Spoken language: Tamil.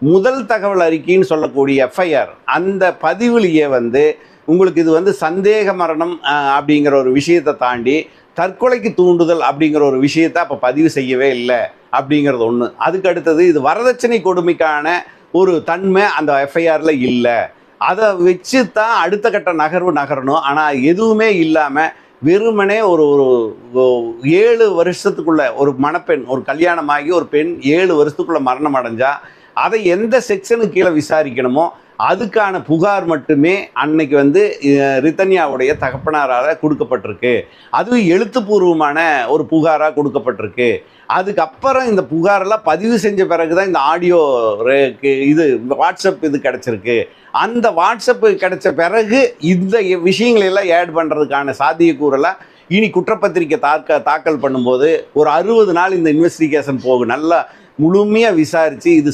முதல் தகவல் அறிக்கைன்னு சொல்லக்கூடிய எஃப்ஐஆர் அந்த பதிவுலேயே வந்து உங்களுக்கு இது வந்து சந்தேக மரணம் அப்படிங்கிற ஒரு விஷயத்தை தாண்டி தற்கொலைக்கு தூண்டுதல் அப்படிங்கிற ஒரு விஷயத்தை அப்போ பதிவு செய்யவே இல்லை அப்படிங்கிறது ஒன்று. அதுக்கு அடுத்தது இது வரதட்சணை கொடுமைக்கான ஒரு தன்மை அந்த எஃப்ஐஆரில் இல்லை. அதை வச்சு தான் அடுத்த கட்ட நகர்வு நகரணும். ஆனால் எதுவுமே இல்லாமல் வெறுமனே ஒரு ஒரு 7 வருஷத்துக்குள்ள ஒரு மணப்பெண், ஒரு கல்யாணமாகி ஒரு பெண் 7 வருஷத்துக்குள்ள மரணம் அடைஞ்சா அதை எந்த செக்ஷனுக்கு கீழே விசாரிக்கணுமோ அதுக்கான புகார் மட்டுமே அன்னைக்கு வந்து ரிதன்யாவுடைய தகப்பனாரால் கொடுக்கப்பட்டிருக்கு. அதுவும் எழுத்துப்பூர்வமான ஒரு புகாராக கொடுக்கப்பட்டிருக்கு. அதுக்கப்புறம் இந்த புகாரெல்லாம் பதிவு செஞ்ச பிறகு தான் இந்த ஆடியோ இது வாட்ஸ்அப் இது கிடச்சிருக்கு. அந்த வாட்ஸ்அப்பு கிடைச்ச பிறகு இந்த விஷயங்களெல்லாம் ஆட் பண்ணுறதுக்கான சாத்தியக்கூறெல்லாம் இனி குற்றப்பத்திரிக்கை தாக்கல் பண்ணும்போது ஒரு 60 நாள் இந்த இன்வெஸ்டிகேஷன் போகும். நல்லா முழுமையாக விசாரித்து இது